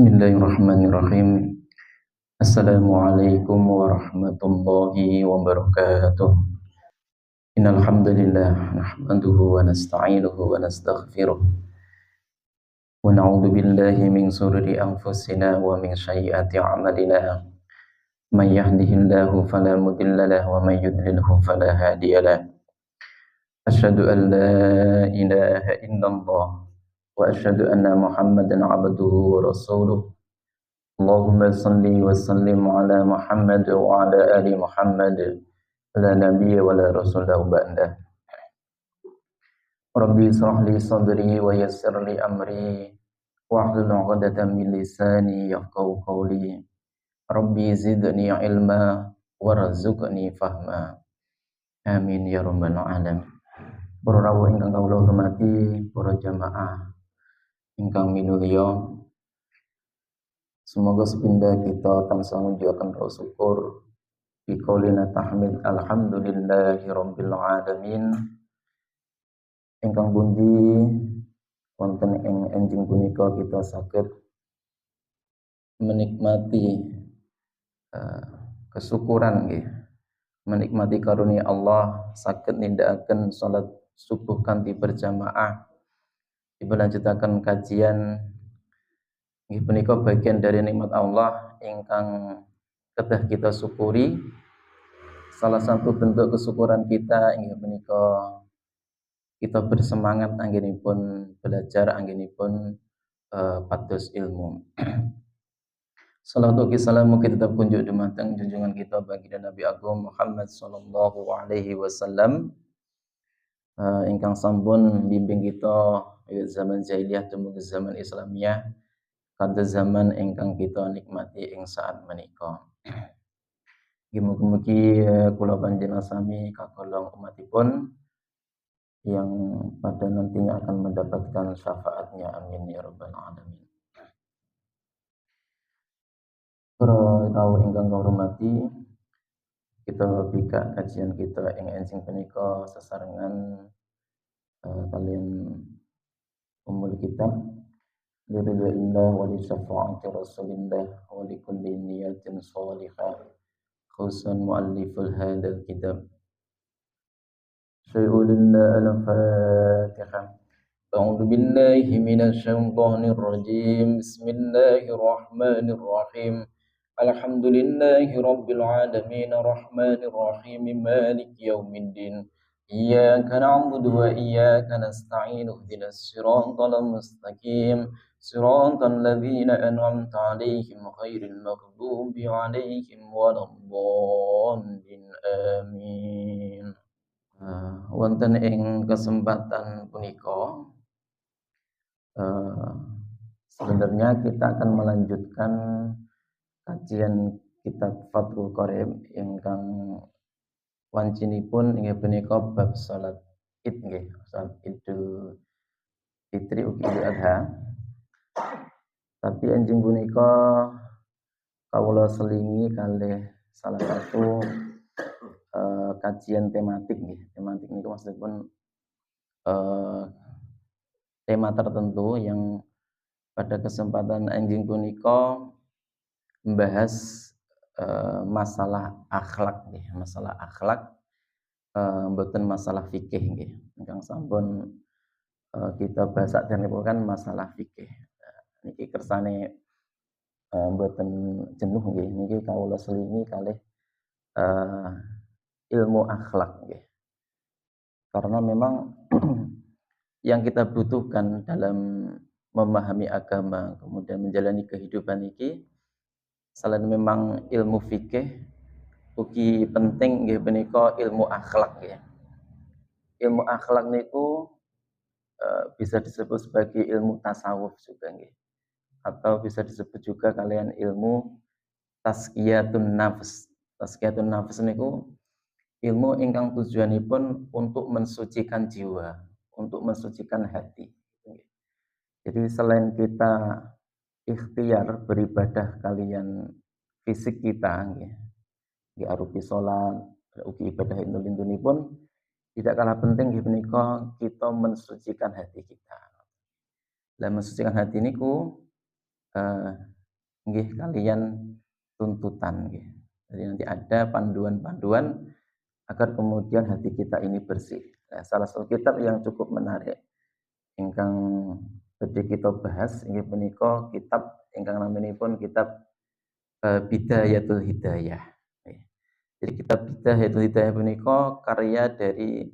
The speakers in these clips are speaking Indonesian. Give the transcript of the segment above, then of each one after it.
Bismillahirrahmanirrahim. Assalamualaikum warahmatullahi wabarakatuh. Innal hamdalillah nahmaduhu wa nasta'inuhu wa nastaghfiruh wa na'udzu billahi min shururi anfusina wa min sayyiati a'malina. May yahdihillahu fala mudilla lahu wa may yudlilhu fala hadiya lahu. Asyhadu an la ilaha illallah wa asyhadu anna Muhammadan 'abduhu wa rasuluh. Allahumma salli wa sallim ala Muhammad wa ala ali Muhammad la nabiyya wa la rasulah ba'da. Rabbi israh li sadri wa yassir li amri wahlul 'uqdatam min lisani yafqahu qawli. Rabbi zidni ilma warzuqni fahma. Amin ya rabbal alamin. Para rawuh ingkang kawula hormati, para jamaah ingkang minulya, semoga sepindah kita tansah ngujuaken rasa syukur bi qaulina tahmid alhamdulillahi rabbil alamin. Ingkang pundi wonten ing enjing punika kita saged menikmati kesyukuran nggih. Menikmati karunia Allah saged nindakaken salat subuh kanthi berjamaah, dilanjutaken kajian. Nggih punika bagian dari nikmat Allah ingkang kedah kita syukuri. Salah satu bentuk kesyukuran kita inggih punika kita bersemangat anggenipun belajar, anggenipun pados ilmu. Salatu wassalamu kita tetap kunjuk dumateng junjungan kita baginda Nabi Agung Muhammad sallallahu alaihi wasallam ingkang sampun bimbing kita zaman jahiliyah dumugi zaman Islamiyah pada zaman ingkang kita nikmati ing saat menika. Mugi-mugi kula panjenengan sami kagolong umatipun yang pada nantinya akan mendapatkan syafaatnya, amin ya rabbal alamin. Para rawuh ingkang hormati, kita bika kajian kita ing enjing punika sesarengan kalian umul kitab liridillah wa li syafaati rasulillah wa li kulli niyatin shalihah khususan mualliful hadzal kitab. Syai'ulillah al-Fatihah. A'udzu billahi minasy syaithanir rajim. Bismillahirrahmanirrahim. Alhamdulillahi rabbil alamin arrahmanir rahim maliki yaumiddin. Iyyaka na'budu wa iyyaka nasta'in ihdinas siratal mustaqim siratal ladzina an'amta 'alaihim ghairil maghdubi 'alaihim waladdallin. Amin. Wonten ing kesempatan punika sebenarnya kita akan melanjutkan kajian kitab Fathul Qorib ingkang wancinipun inggih punika bab salat Id nggih, salat Idul Fitri ugi Idul Adha. Tapi enjing punika kawula selingi kalih salah satu kajian tematik nggih. Tematik niku maksudipun tema tertentu yang pada kesempatan enjing punika membahas masalah akhlak nggih, masalah akhlak mboten masalah fikih nggih. Ingkang sampun kita bahas sakderengipun kan masalah fikih. Niki kersane mboten jenuh nggih, niki kawula selingi kalih ilmu akhlak nggih. Karena memang yang kita butuhkan dalam memahami agama kemudian menjalani kehidupan iki selain memang ilmu fikih ugi penting nggih punika ilmu akhlak ya. Ilmu akhlak niku bisa disebut sebagai ilmu tasawuf juga nggih. Atau bisa disebut juga kalian ilmu tazkiyatun nafs. Tazkiyatun nafs niku ilmu ingkang tujuanipun untuk mensucikan jiwa, untuk mensucikan hati. Jadi selain kita ikhtiar beribadah kalian fisik kita nggih arupi salat ugi ibadah indun-indunipun tidak kalah penting nggih menika kita mensucikan hati kita. Lah mensucikan hati niku nggih kalian tuntutan nggih. Jadi nanti ada panduan-panduan agar kemudian hati kita ini bersih. Nah, salah satu kitab yang cukup menarik ingkang badhe kita bahas inggih punika kitab ingkang namanipun kitab Bidayatul Hidayah. Jadi kitab Bidayatul Hidayah punika karya dari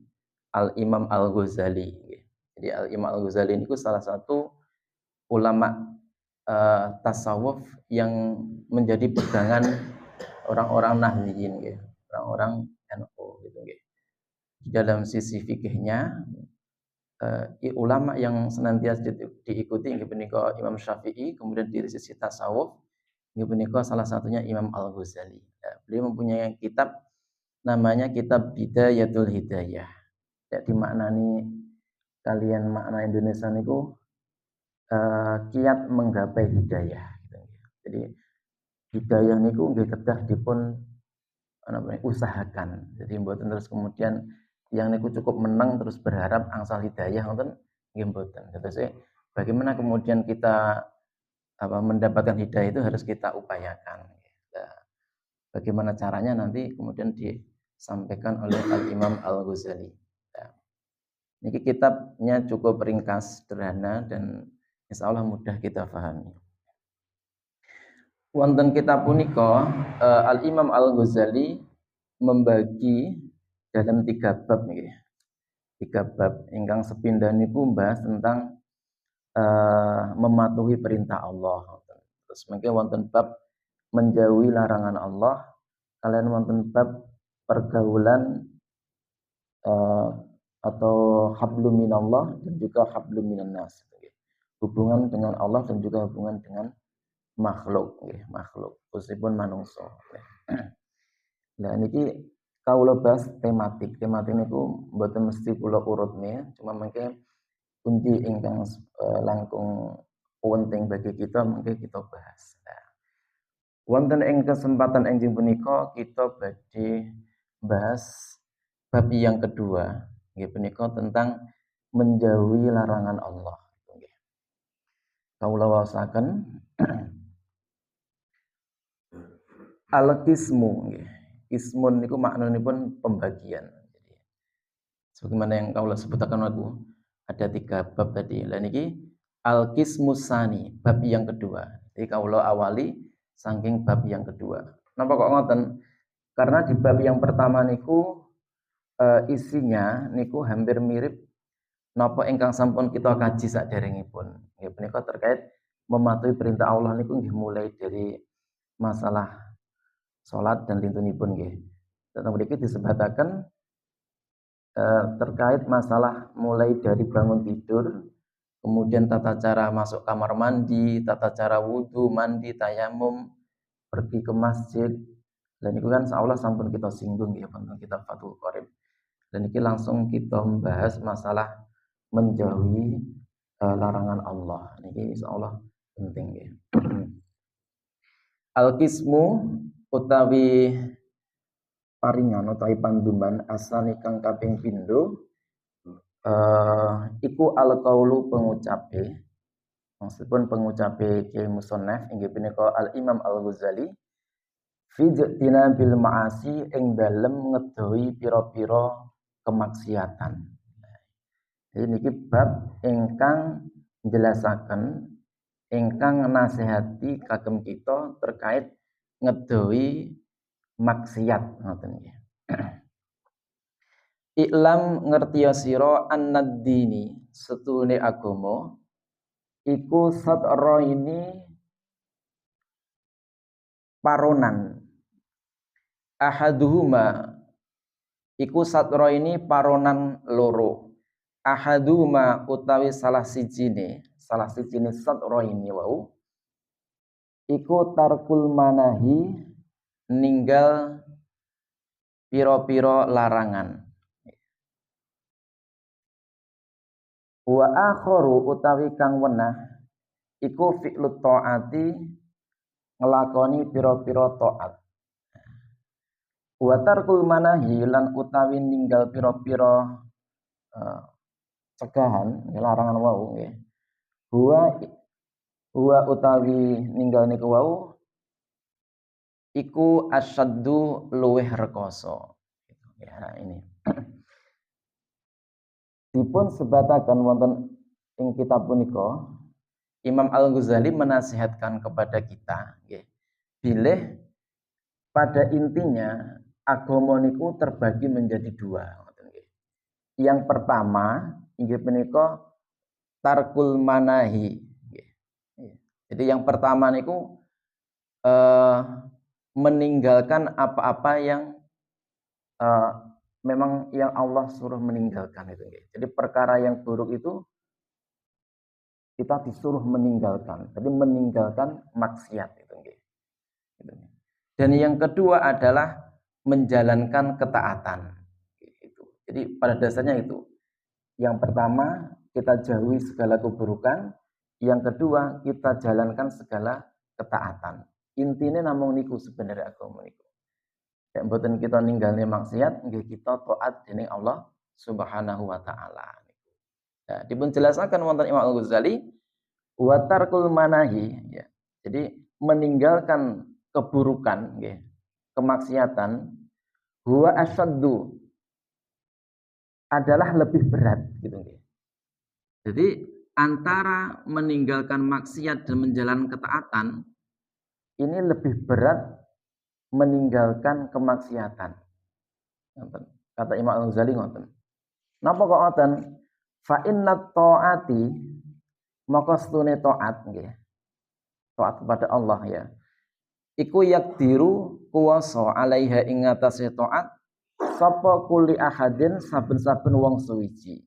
Al-Imam Al-Ghazali. Jadi Al-Imam Al-Ghazali niku salah satu ulama tasawuf yang menjadi pegangan orang-orang Nahdiyin, orang-orang NU gitu. Di dalam sisi fikihnya, ulama yang senantiasa diikuti inggih punika Imam Syafi'i, kemudian dari sisi tasawuf inggih punika salah satunya Imam Al-Ghazali. Beliau mempunyai kitab namanya kitab Bidayatul Hidayah. Jadi maknani kalian makna Indonesia niku kiat menggapai hidayah. Jadi hidayah niku nggih kedah dipun usahakan. Jadi mboten terus kemudian yang niku cukup menang terus berharap angsal hidayah ngoten nggih mboten. Terus bagaimana kemudian kita mendapatkan hidayah itu harus kita upayakan. Nah, bagaimana caranya nanti kemudian disampaikan oleh Al-Imam Al-Ghazali. Nah, ini kitabnya cukup ringkas, sederhana dan insya Allah mudah kita pahami. Wonten kitab punika Al-Imam Al-Ghazali membagi dalam 3 bab nggih. 3 bab ingkang sepindhanipun membahas tentang mematuhi perintah Allah. Terus mungkin wonten bab menjauhi larangan Allah, kalian wonten bab pergaulan atau hablum minallah dan juga hablum minan nas. Hubungan dengan Allah dan juga hubungan dengan makhluk, makhluk khususipun manungsa. Nah niki kawula bahas tematik niku mboten mesti kula urutne, cuma mungkin kunci ingkang langkung penting bagi kita mungkin kita bahas. Nah, wonten ing kesempatan enjing punika kita badhe bahas bab yang kedua, nggih punika tentang menjauhi larangan Allah. Kawula waosaken al-qismu nggih. Ismun niku maknanipun pembagian. Jadi sebagaimana yang kawula sebutaken aku ada 3 bab tadi. Lah niki al-qismu tsani, bab yang kedua. Jadi kawula awali saking bab yang kedua. Napa kok ngoten? Karena di bab yang pertama niku isinya niku hampir mirip napa ingkang sampun kita kaji saderengipun. Nggih punika terkait mematuhi perintah Allah niku nggih mulai dari masalah salat dan lintunipun nggih. Tentang mriki disebataken terkait masalah mulai dari bangun tidur, kemudian tata cara masuk kamar mandi, tata cara wudhu, mandi, tayamum, pergi ke masjid. Dan itu kan seolah sampun kita singgung ya tentang kitab Fathul Qorib. Dan ini langsung kita membahas masalah menjauhi larangan Allah. Ini seolah penting ya. Al-qismu utawi paringan utawi panduman asane kang kaping pindho iku al-qaulu pengucape. Maksudipun pengucape Kiai Musannaf inggih punika Al-Imam Al-Ghazali fi jtina bil ma'asi ing dalem ngedohi pira-pira kemaksiatan. Jadi niki bab ingkang njelasaken ingkang nasihati kagem kita terkait ngedohi maksiat ngoten nggih. Iklam ngertiya sira annad dini setune agama iku satra ini paronan ahaduhuma iku satra ini paronan loro ahaduhuma utawi salah sijine satra ini wau iku tarkul manahi ninggal pira-pira larangan. Wa akharu utawi kang wenah iku fi'lut ta'ati ngelakoni pira-pira taat. Wa tarkul manahi lan utawi ninggal pira-pira cegahan larangan wau nggih. Wa utawi ninggal niku wau iku asyaddu luweh rekoso. Ya, ini. Dipun sebataken wonten ing kitab punika Imam Al-Ghazali menasihatkan kepada kita nggih. Bilih pada intinya agama niku terbagi menjadi dua. Yang pertama inggih punika tarkul manahi. Jadi yang pertama niku meninggalkan apa-apa yang memang yang Allah suruh meninggalkan itu. Jadi perkara yang buruk itu kita disuruh meninggalkan. Jadi meninggalkan maksiat itu. Dan yang kedua adalah menjalankan ketaatan. Jadi pada dasarnya itu. Yang pertama kita jauhi segala keburukan. Yang kedua kita jalankan segala ketaatan. Intinya namung niku sebenarnya agama niku. Nek mboten kita ninggalne maksiat, nggih kita taat dening Allah Subhanahu wa taala. Nah, dipun jelasaken wonten Imam Al-Ghazali wa tarkul manahi ya. Jadi meninggalkan keburukan nggih, kemaksiatan huwa asyaddu adalah lebih berat gitu nggih. Jadi antara meninggalkan maksiat dan menjalankan ketaatan ini lebih berat meninggalkan kemaksiatan. Kata Imam Al-Ghazali ngoten. Napa kok ngoten? Fa inna ta'ati maka stune taat nggih. Taat kepada Allah ya. Iku yakdiru kuwasa alaiha ing atase taat sapa kuli ahadin saben-saben wong suwiji.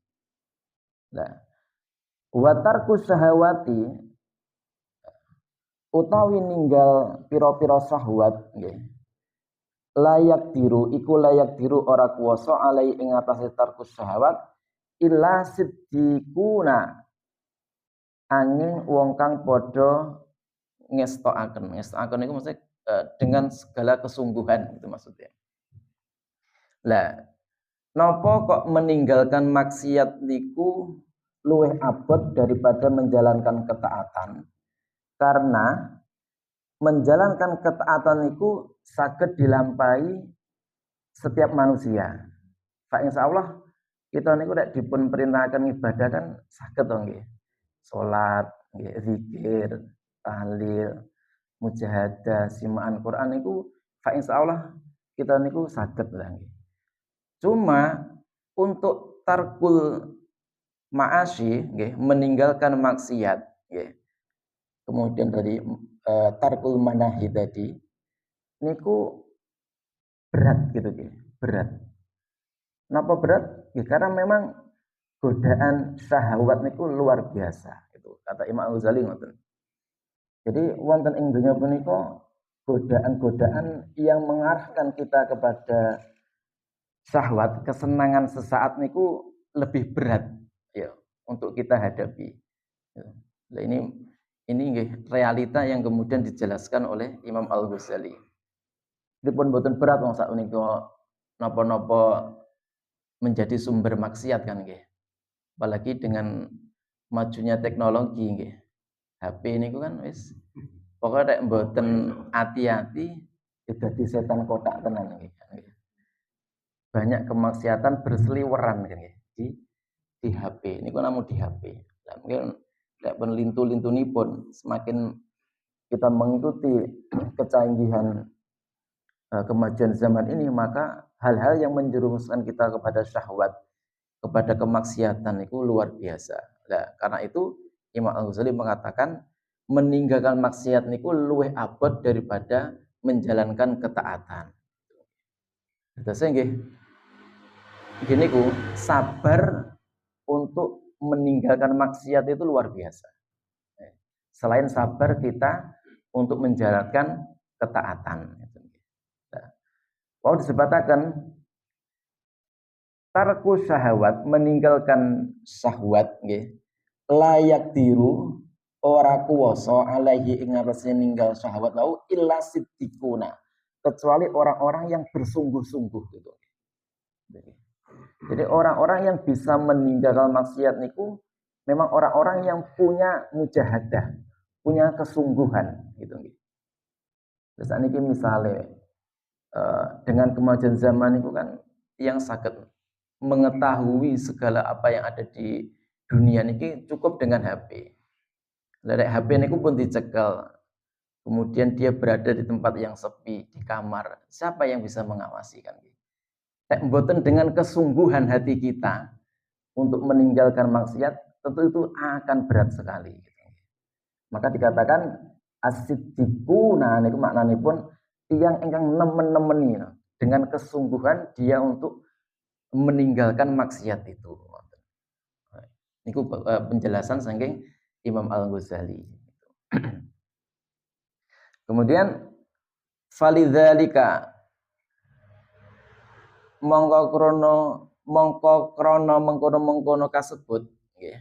Nah, wa tarku syahawati utawi ninggal pira-pira syahwat nggih. Layak diru iku layak diru ora kuwasa alai ing atase tarku syahwat illa siddiquna angin wong kang padha ngestokaken. Ngestokaken iku maksudnya dengan segala kesungguhan itu maksudnya. Lah, napa kok meninggalkan maksiat niku luwih abot daripada menjalankan ketaatan? Karena menjalankan ketaatan niku saged dilampahi setiap manusia. Fa insyaallah kita niku nek dipun perintahaken ibadah kan saged to nggih. Salat, nggih, zikir, tahlil, mujahadah, simaan Quran niku fa insyaallah kita niku saged lah nggih. Cuma untuk tarkul ma'asi nggih, meninggalkan maksiat nggih. Kemudian dari tarkul manahi tadi niku berat gitu nggih, berat. Napa berat? Ya, karena memang godaan syahwat niku luar biasa itu kata Imam Al-Ghazali ngoten. Jadi wonten ing donya punika godaan-godaan yang mengarahkan kita kepada syahwat, kesenangan sesaat niku lebih berat ya untuk kita hadapi. Ya. Nah, ini realita yang kemudian dijelaskan oleh Imam Al-Ghazali. Dipun boten berat wong sak menika napa-napa menjadi sumber maksiat kan nggih. Apalagi dengan majunya teknologi nggih. HP niku kan wis pokoke nek mboten hati-hati ya dadi setan kotak tenan nggih. Banyak kemaksiatan berseliweran kan nggih di HP. Niku namung di HP. Lah mungkin nek pun lintu-lintunipun semakin kita mengikuti kecanggihan kemajuan zaman ini, maka hal-hal yang menjerumuskan kita kepada syahwat, kepada kemaksiatan itu luar biasa. Nah, karena itu Imam Al-Ghazali mengatakan meninggalkan maksiat niku luwih abot daripada menjalankan ketaatan. Terus nggih gini ku sabar untuk meninggalkan maksiat itu luar biasa. Selain sabar kita untuk menjalankan ketaatan. Mau disebatakan tarku syahwat meninggalkan syahwat nggih layak diru ora kuwasa alaihi ing atase ninggal syahwat wau illa siddiquna kecuali orang-orang yang bersungguh-sungguh gitu. Jadi orang-orang yang bisa meninggalkan maksiat niku memang orang-orang yang punya mujahadah, punya kesungguhan gitu nggih. Terus niki misale dengan kemajuan zaman itu kan yang sakit mengetahui segala apa yang ada di dunia niki cukup dengan HP. Lek HP niku pun dicekel, kemudian dia berada di tempat yang sepi, di kamar, siapa yang bisa mengawasi kan? Nek mboten dengan kesungguhan hati kita untuk meninggalkan maksiat, tentu itu akan berat sekali. Maka dikatakan asidiku, nah niku maknanipun tiang ingkang nemen-nemeni dengan kesungguhan dia untuk meninggalkan maksiat itu. Niku penjelasan saking Imam Al-Ghazali. Kemudian falidzalika mongko krono mengkono kasebut nggih.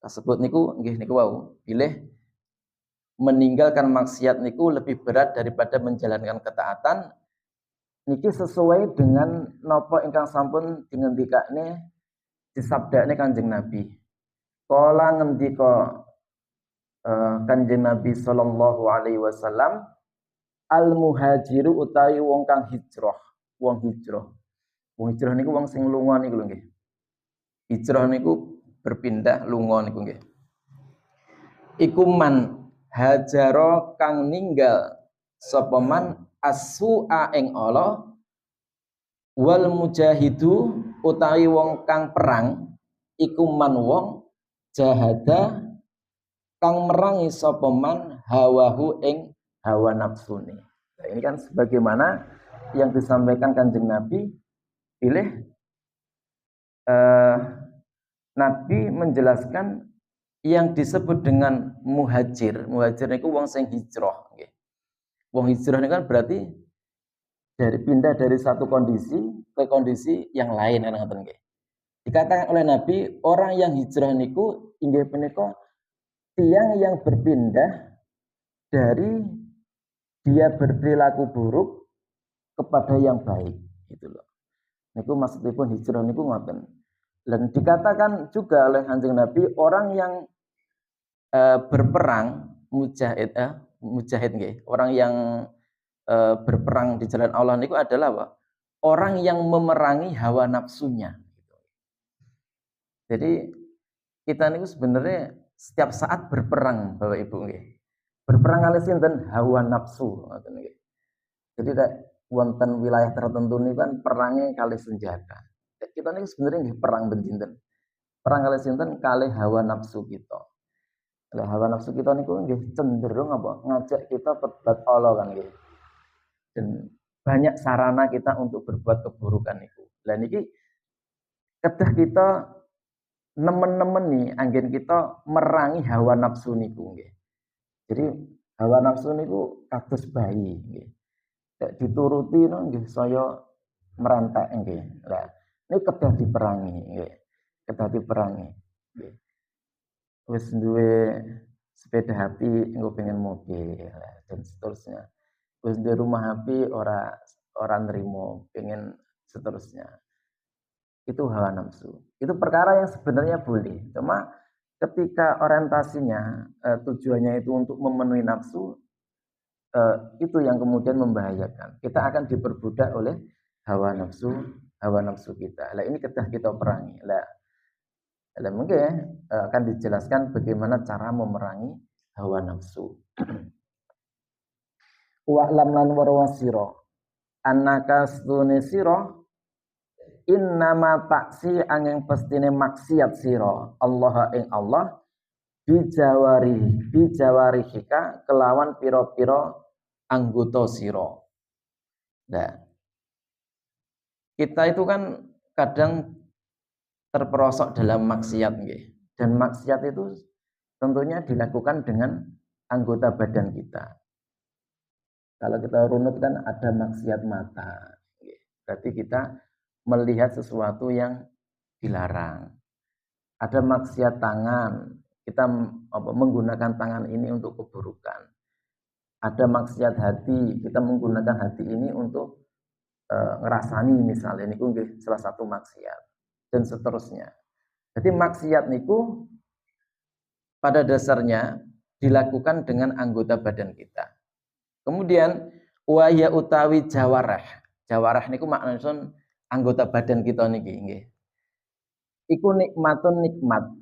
Kasebut niku nggih niku wau, pilih meninggalkan maksiat niku lebih berat daripada menjalankan ketaatan niki sesuai dengan napa ingkang sampun dingendikane disabdakne Kanjeng Nabi. Kala ngendika Kanjeng Nabi sallallahu alaihi wasallam al muhajiru utawi wong kang hijrah, wong hijrah. Wong hijrah niku wong sing lunga niku lho nggih. Hijrah niku berpindah lunga niku nggih. Iku man hajaro kang ninggal sapa man as-su'a ing Allah wal mujahidu utawi wong kang perang iku man wong jahada kang merangi sapa man hawahu ing hawa nafsune. Nah, ini kan sebagaimana yang disampaikan Kanjeng Nabi, pilih Nabi menjelaskan yang disebut dengan muhajir. Muhajir itu wong sing hijrah. Wong hijrah ini kan berarti pindah dari satu kondisi ke kondisi yang lain. Dikatakan oleh Nabi, orang yang hijrah niku inggih punika tiang yang berpindah dari dia berperilaku buruk kepada yang baik, gitu loh. Niku maksudipun hijrah niku ngoten. Dan dikatakan juga oleh Kanjeng Nabi orang yang berperang mujahid nggih. Orang yang berperang di jalan Allah niku adalah apa? Orang yang memerangi hawa nafsunya. Jadi kita niku sebenarnya setiap saat berperang Bapak Ibu nggih. Berperang kali sinten hawa nafsu ngoten nggih. Jadi wonten wilayah tertentu niku kan perangnya kali senjata. Kita niku sebenarnya nggih perang bensinten. Perang kali sinten kali hawa nafsu kita. Lah hawa nafsu kita niku nggih cenderung apa ngajak kita berbuat Allah kan nggih. Dan banyak sarana kita untuk berbuat keburukan itu. Lah niki kedah kita nemen-nemen nih anggen kita merangi hawa nafsu niku nggih. Jadi hawa nafsu niku kados bayi nggih. Nek dituruti nggih saya merantek nggih. Lah ini kedah diperangi nggih. Kedah diperangi nggih. Wis duwe sepeda api engko pengen mobil dan seterusnya. Wis duwe rumah api ora nrimo, pengen seterusnya. Itu hawa nafsu. Itu perkara yang sebenarnya boleh. Cuma ketika orientasinya tujuannya itu untuk memenuhi nafsu, itu yang kemudian membahayakan. Kita akan diperbudak oleh hawa nafsu kita. Lah ini kedah kita perangi. Lah mungkin akan dijelaskan bagaimana cara memerangi hawa nafsu. Wa'lam lan warwasira annaka stune sira innama taksi angin pestine maksiat sira Allah ing Allah bijawarihika kelawan pira-pira anggota sira. Nah, kita itu kan kadang terperosok dalam maksiat nggih. Dan maksiat itu tentunya dilakukan dengan anggota badan kita. Kalau kita runut kan ada maksiat mata. Berarti kita melihat sesuatu yang dilarang. Ada maksiat tangan, kita menggunakan tangan ini untuk keburukan. Ada maksiat hati, kita menggunakan hati ini untuk ngerasani misalnya niku nggih salah satu maksiat dan seterusnya. Jadi maksiat niku pada dasarnya dilakukan dengan anggota badan kita. Kemudian wa ya utawi jawarah. Jawarah niku maknanya anggota badan kita niki nggih. Iku nikmatun nikmat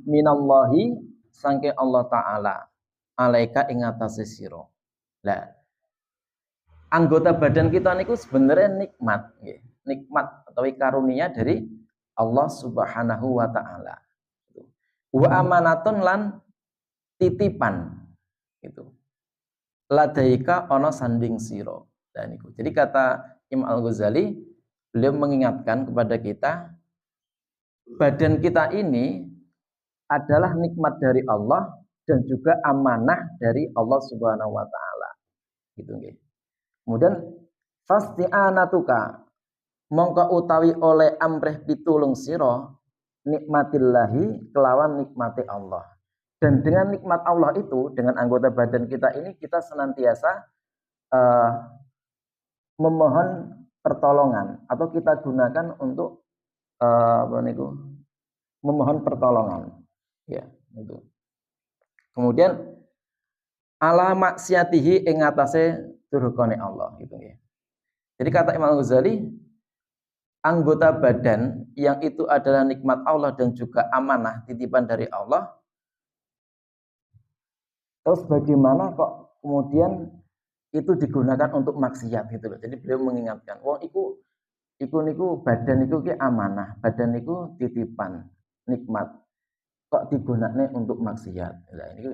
minallahi sangke Allah taala alaika ing atase sira. Lah, anggota badan kita niku sebenarnya nikmat nggih. Nikmat atau karunia dari Allah Subhanahu wa taala. Wa amanatun lan titipan gitu. Ladaika ana sanding sira. Nah niku. Jadi kata Imam Al-Ghazali, beliau mengingatkan kepada kita badan kita ini adalah nikmat dari Allah dan juga amanah dari Allah Subhanahu wa taala. Gitu nggih. Kemudian fasti'anatuka mongko utawi oleh amrih pitulung sira nikmatillahi kelawan nikmati Allah. Dan dengan nikmat Allah itu, dengan anggota badan kita ini kita senantiasa memohon pertolongan atau kita gunakan untuk memohon pertolongan. Ya, itu. Kemudian ala maksiatihi ing atase durukane Allah gitu ya. Jadi kata Imam Ghazali, anggota badan yang itu adalah nikmat Allah dan juga amanah titipan dari Allah. Terus bagaimana kok kemudian itu digunakan untuk maksiat gitu loh. Jadi beliau mengingatkan, wong iku niku badan iku ki amanah, badan iku titipan, nikmat. Kok digunakne untuk maksiat. Nah, ini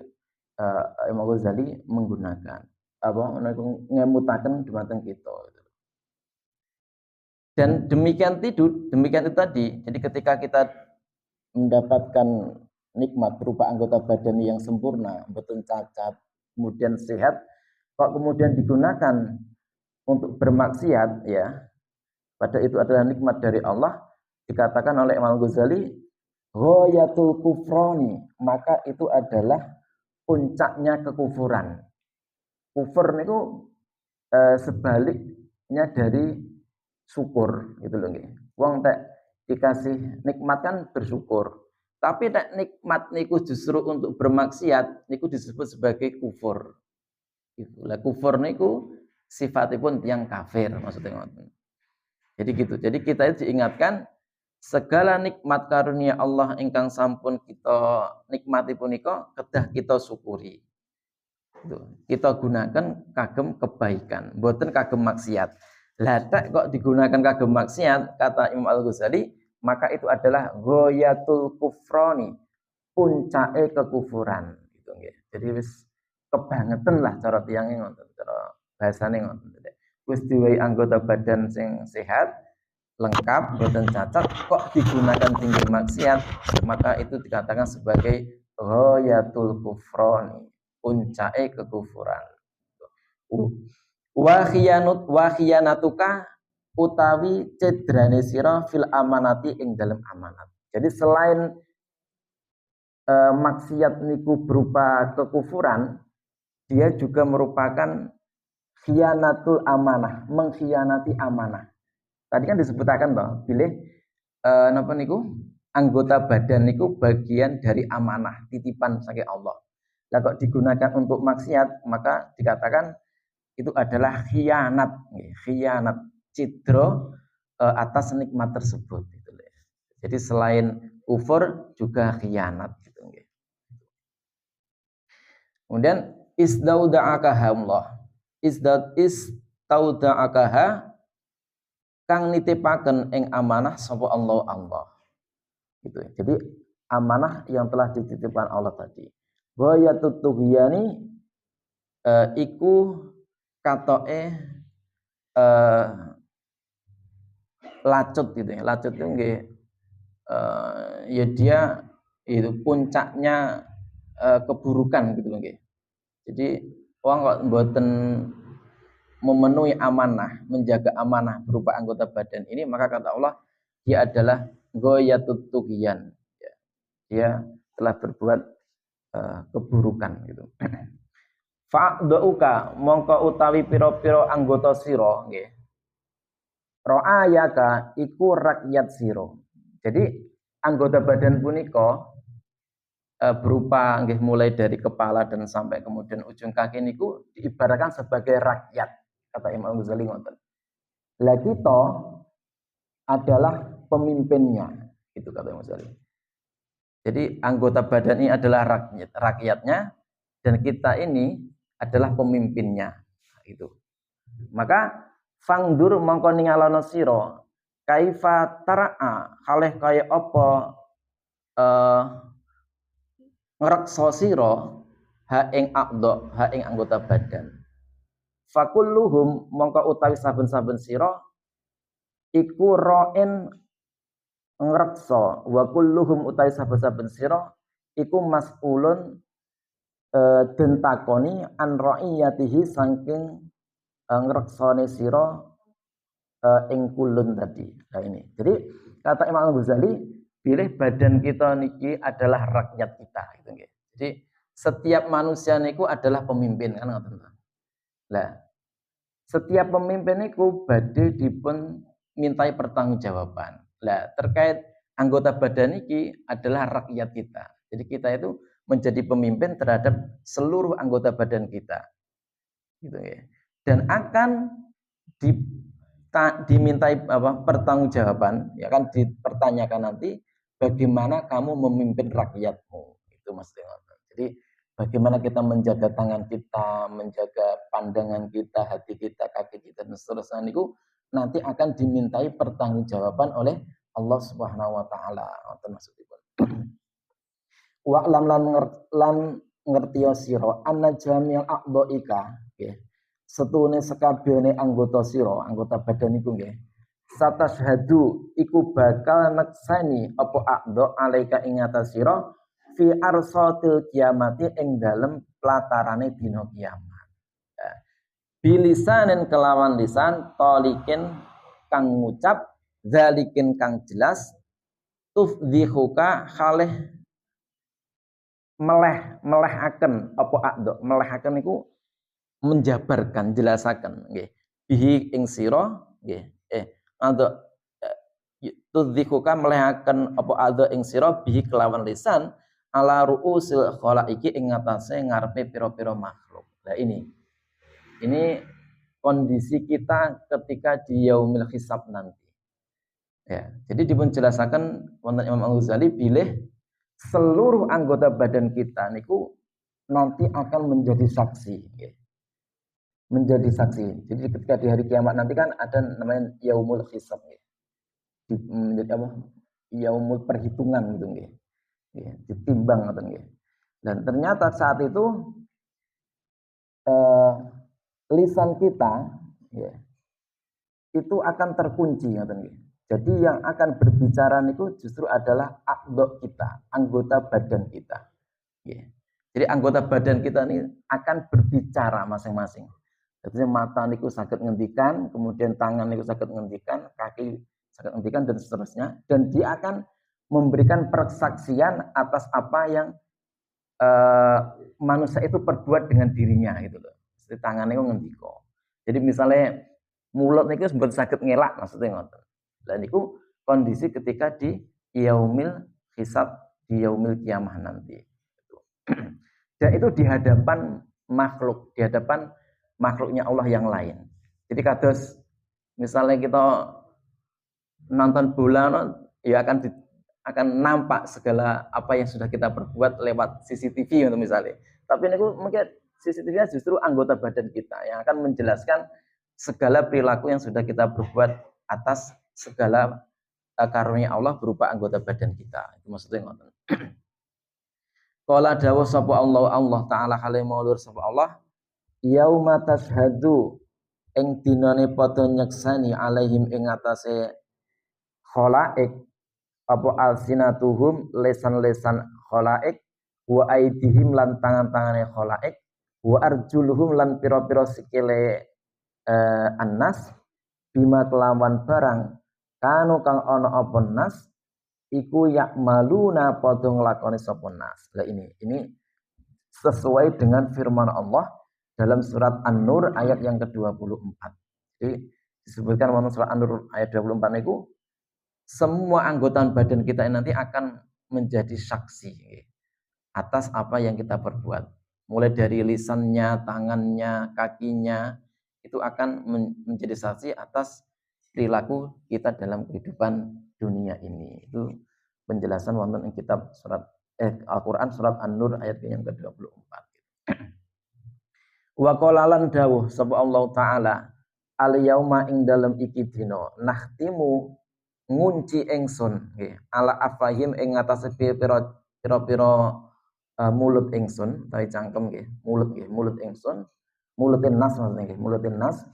Imam Ghazali menggunakan apa ngemutaken dumateng kita. Dan demikian itu tadi. Jadi ketika kita mendapatkan nikmat berupa anggota badan yang sempurna, betul cacat, kemudian sehat, kok kemudian digunakan untuk bermaksiat, ya, pada itu adalah nikmat dari Allah, dikatakan oleh Imam Ghazali, ghayatul kufroni, maka itu adalah puncaknya kekufuran. Kufur itu sebaliknya dari syukur, gitu loh nggih. Wong tek dikasih nikmat kan bersyukur. Tapi nek nikmat niku justru untuk bermaksiat niku disebut sebagai kufur. Itulah kufur niku sifatipun yang kafir maksudnya. Jadi gitu. Jadi kita diingatkan segala nikmat karunia Allah ingkang sampun kita nikmati punika kedah kita syukuri. Kita gunakan kagem kebaikan, mboten kagem maksiat. Lah kok digunakan kagem maksiat kata Imam Al-Ghazali, maka itu adalah ghayatul kufroni, puncake kekufuran gitu nggih. Jadi wis kebangetan lah cara tiyange ngoten, cara bahasane ngoten. Wis diwehi anggota badan sing sehat, lengkap, boten cacat, kok digunakan tinggi maksiat, maka itu dikatakan sebagai ghayatul kufroni, puncake kekufuran. Wa khiyanatuka utawi cedrane sira fil amanati ing dalam amanat. Jadi selain maksiat niku berupa kekufuran, dia juga merupakan khiyanatul amanah, mengkhianati amanah. Tadi kan disebutakan toh, pilih napa niku anggota badan niku bagian dari amanah, titipan saking Allah. Lah kok digunakan untuk maksiat, maka dikatakan itu adalah khianat, khianat cidro atas nikmat tersebut. Jadi selain kufur juga khianat. Gitu. Kemudian isdauda'akaha Allah, istauda'akaha kang nitipaken ing amanah sapa Allah. Gitu. Jadi amanah yang telah dititipkan Allah tadi. Wa yatutughyani iku katoke lacut gitu ya. Lacut itu nggih ya dia itu puncaknya keburukan gitu nggih. Jadi wong kok mboten memenuhi amanah, menjaga amanah berupa anggota badan ini, maka kata Allah dia adalah ghayatut tughyan. Ya. Dia telah berbuat keburukan gitu. Fa'dauka mongko utawi pira-pira anggota sira nggih. Ra'ayaka iku rakyat sira. Jadi anggota badan punika berupa nggih mulai dari kepala dan sampai kemudian ujung kaki niku diibaratkan sebagai rakyat, kata Imam Ghazali ngoten. Lah kita adalah pemimpinnya, itu kata Imam Ghazali. Jadi anggota badan ini adalah rakyatnya dan kita ini adalah pemimpinnya. Nah, itu. Maka fangdur mongko ningalono sira kaifa tara'a kalih kaya apa ngreksa sira ha ing anggota badan. Fakulluhum mongko utawi saben-saben sira iku ra'in ngreksa wa kulluhum utawi saben-saben sira iku mas'ulun den takoni an ra'iyatihi saking ngreksane sira ing kulun tadi. Nah ini. Jadi kata Imam Ghazali, pilih badan kita niki adalah rakyat kita gitu nggih. Jadi setiap manusia niku adalah pemimpin kan ngoten. Lah, setiap pemimpin niku badhe dipun mintai pertanggungjawaban. Lah, terkait anggota badan niki adalah rakyat kita. Jadi kita itu menjadi pemimpin terhadap seluruh anggota badan kita. Gitu ya. Dan akan dimintai pertanggungjawaban, ya kan dipertanyakan nanti bagaimana kamu memimpin rakyatmu. Itu maksudnya. Jadi bagaimana kita menjaga tangan kita, menjaga pandangan kita, hati kita, kaki kita dan seterusnya itu nanti akan dimintai pertanggungjawaban oleh Allah Subhanahu wa taala. Maksudipun. Wa lan ngerti sira anna jami'al a'dha'ika nggih. Setune sekabehane anggota sira, anggota badan iku nggih. Satashhadu iku bakal nekseni apa a'dha alaika ing atas sira fi arsatil kiamati ing dalem platarane dina kiamat. Bilisanin kelawan lisan tolikin kang ngucap zalikin kang jelas tufdhihuka khalih melehaken apa a'dha melehaken iku menjabarkan jelasaken nggih bihi ing sira nggih a'dha tudzikuka melehaken apa a'dha ing sira bihi kelawan lisan ala ruusil khalaiki ing ngatasé ngarepe pira-pira makhluk. Nah ini kondisi kita ketika di yaumil hisab nanti. Ya, jadi dipun jelasaken wonten Imam Al-Ghazali bilih seluruh anggota badan kita niku nanti akan menjadi saksi. Ya. Menjadi saksi. Jadi ketika di hari kiamat nanti kan ada namanya yaumul hisab. Ya. Menjadi apa? Yaumul perhitungan gitu nggih. Ya, ditimbang ngoten nggih. Dan ternyata saat itu lisan kita ya, itu akan terkunci ngoten nggih. Jadi yang akan berbicara niku justru adalah a'dha kita, anggota badan kita. Ya. Jadi anggota badan kita ini akan berbicara masing-masing. Jadi mata niku saged ngendikan, kemudian tangan niku saged ngendikan, kaki saged ngendikan dan seterusnya. Dan dia akan memberikan persaksian atas apa yang manusia itu perbuat dengan dirinya gitu loh. Jadi tangannya niku ngendika. Jadi misalnya mulut niku sebut saged ngelak maksudnya ngoten. Dan niku kondisi ketika di yaumil hisab, di yaumil kiamah nanti. Dan itu di hadapan makhluk, di hadapan makhluknya Allah yang lain. Jadi kados misalnya kita nonton bola ya akan nampak segala apa yang sudah kita perbuat lewat CCTV untuk misalnya. Tapi ini mungkin CCTV-nya justru anggota badan kita yang akan menjelaskan segala perilaku yang sudah kita perbuat atas segala karunia Allah berupa anggota badan kita. Itu maksudnya ngoten. Qala dawuh sapa Allah taala kale maulur sapa Allah yauma tashhadu ing dinane padha nyeksani alaihim ing atase khalaik apa alsinatuhum lesan-lesan khalaik wa aidihim lan tangan-tangane khalaik wa arjuluhum lan pira-pira sikile annas bima kelawan barang kanu kang ana apa nas iku yakmaluna padha nglakoni sapa nas. Lah ini sesuai dengan firman Allah dalam surat An-Nur ayat yang ke-24. Jadi disebutkan dalam surat An-Nur ayat 24 itu semua anggota badan kita nanti akan menjadi saksi. atas apa yang kita perbuat. Mulai dari lisannya, tangannya, kakinya, itu akan menjadi saksi atas perilaku kita dalam kehidupan dunia ini. Itu penjelasan wonten ing kitab surat Al-Qur'an surat An-Nur ayat yang ke-24. Wa qala lan dawuh sapa Allah taala al yauma ing dalem iki dina nakhtimu ngunci ingsun nggih ala afahim ing ngatasé pira-pira mulut ingsun utawi cangkem nggih mulut ingsun mulutin nas nggih mulutin nas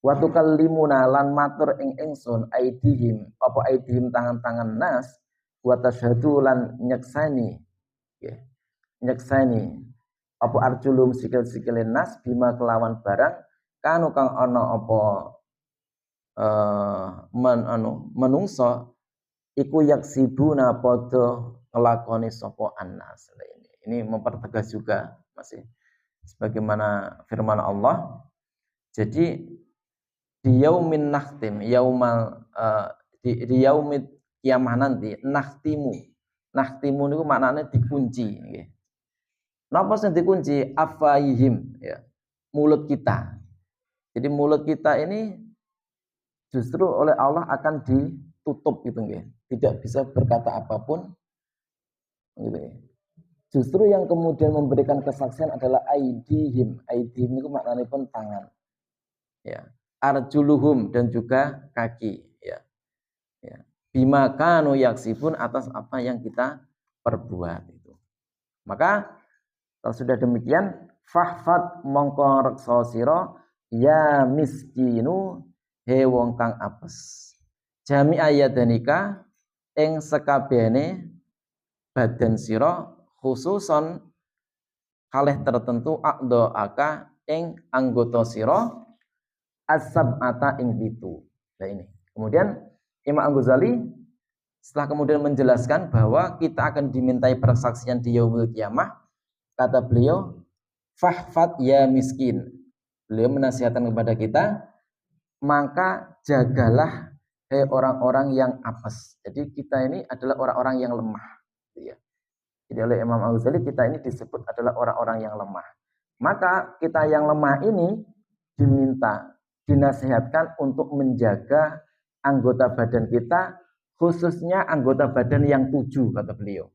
wa tukallimuna lan matur ing ingsun aidihim apa aidihim tangan-tangan nas wa tasyhadu lan nyeksani nggih nyeksani apa arjulum sikil-sikile nas bima kelawan barang kanu kang ana apa menungso iku yaksibuna padha nglakoni sapa annas. Ini mempertegas juga masih sebagaimana firman Allah. Jadi di yaumin nakhtim yaumal di yaumid kiamah nanti nakhtimu niku maknane dikunci nggih. Napa sing dikunci? Afayhim ya. Mulut kita. Jadi mulut kita ini justru oleh Allah akan ditutup gitu nggih. Tidak bisa berkata apapun gitu ya. Justru yang kemudian memberikan kesaksian adalah aidihim. Aidihim itu maknanya pun tangan. Ya. Arjuluhum dan juga kaki ya. Ya. Bima kanu yaksibun atas apa yang kita perbuat itu. Maka kalau sudah demikian fahfad mongko reksa sira ya miskinu he wong kang apes. Jami ayadanika ing sekabehane badan sira khususon kalih tertentu akdo aka ing anggota sira as-sab'ata ing 7. Nah ini. Kemudian Imam Al-Ghazali setelah kemudian menjelaskan bahwa kita akan dimintai persaksian di yaumul kiamah, kata beliau fahfad ya miskin. Beliau menasihatkan kepada kita, maka jagalah orang-orang yang apes. Jadi kita ini adalah orang-orang yang lemah. Jadi oleh Imam Al-Ghazali kita ini disebut adalah orang-orang yang lemah. Maka kita yang lemah ini diminta, dinasihatkan untuk menjaga anggota badan kita, khususnya anggota badan yang 7 kata beliau.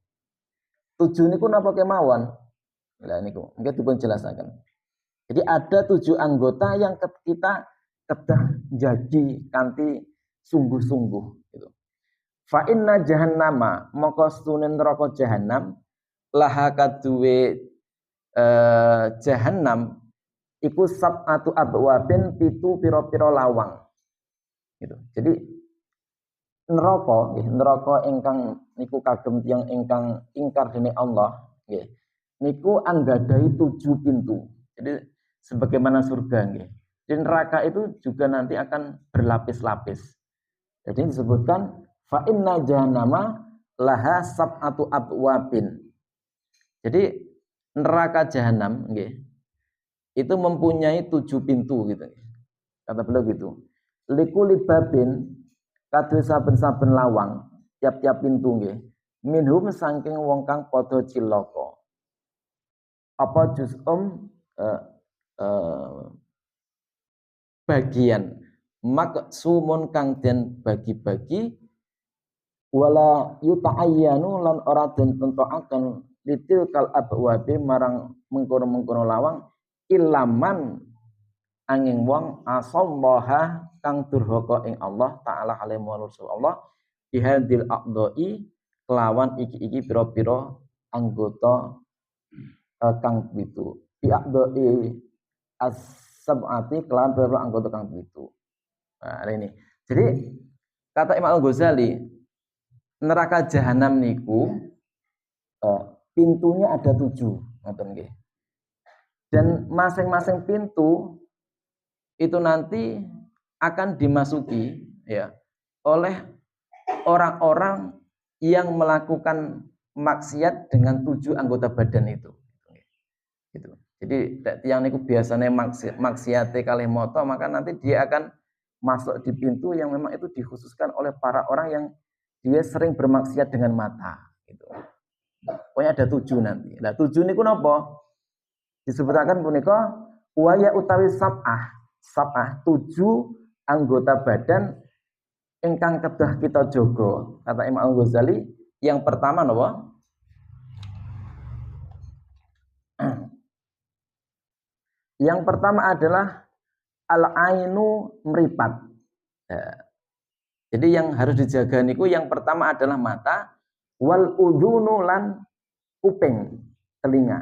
7 ini pun apa kemauan? Nah ini mungkin dipun jelaskan. Jadi ada 7 anggota yang kita kedah jadi kanthi sungguh-sungguh gitu. Fa inna jahannama maka stunen neraka jahannam laha kaduwe jahannam iku sab'atu abwabin 7 pira-pira lawang. Gitu. Jadi neraka ingkang niku kagem tiyang ingkang ingkar dening Allah nggih. Niku anggadhahi 7 pintu. Jadi sebagaimana surga nggih. Di neraka itu juga nanti akan berlapis-lapis. Jadi disebutkan fa inna jahannama laha sab'atu abwabin. Jadi neraka jahanam nggih. Itu mempunyai 7 pintu gitu. Kata beliau gitu. Likuli babin kadhe saben-saben lawang, tiap-tiap pintu nggih. Minhum saking wong kang padha cilaka. Apa bagian maksumun kang den bagi-bagi wala yuta'ayyanu lan ora den tentokaken litil kal abwabi marang mengkono-mengkono lawang ilaman angin wong asallaha kang durhaka ing Allah taala alaihi wa Allah bihadil aqdai kelawan iki-iki pira-pira anggota kang 7 biaqdai as-sab'ati kelawan pira-pira anggota kang 7. Nah ini. Jadi kata Imam Al-Ghazali neraka jahanam niku pintunya ada 7 ngoten nggih. Dan masing-masing pintu itu nanti akan dimasuki ya oleh orang-orang yang melakukan maksiat dengan 7 anggota badan itu. Gitu. Jadi yang niku biasanya maksiate kalih moto, maka nanti dia akan masuk di pintu yang memang itu dikhususkan oleh para orang yang dia sering bermaksiat dengan mata gitu. Pokoknya ada 7 nanti. Nah 7 niku napa? Disebutaken punika waya utawi sab'ah. Sab'ah 7 anggota badan ingkang kedah kita jaga. Kata Imam Al-Ghazali, yang pertama napa? Yang pertama adalah al-ainu meripat. Ya. Jadi yang harus dijaga niku yang pertama adalah mata, wal udhunu lan kuping, telinga,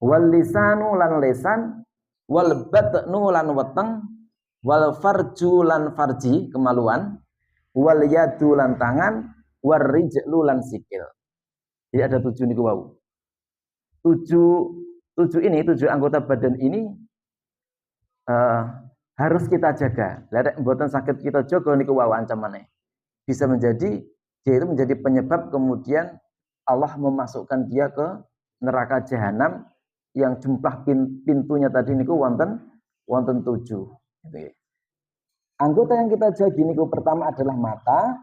wal lisanu lan lesan, wal batnu lan weteng, wal farju lan farji, kemaluan, wal yadu lan tangan, war rijlu lan sikil. Jadi ada 7 niku wau. 7 anggota badan ini harus kita jaga. Lek mboten sakit kita jaga niku wau ancamane. Bisa menjadi dia itu menjadi penyebab kemudian Allah memasukkan dia ke neraka jahanam yang jumlah pintunya tadi niku wonten 7. Anggota yang kita jaga niku pertama adalah mata,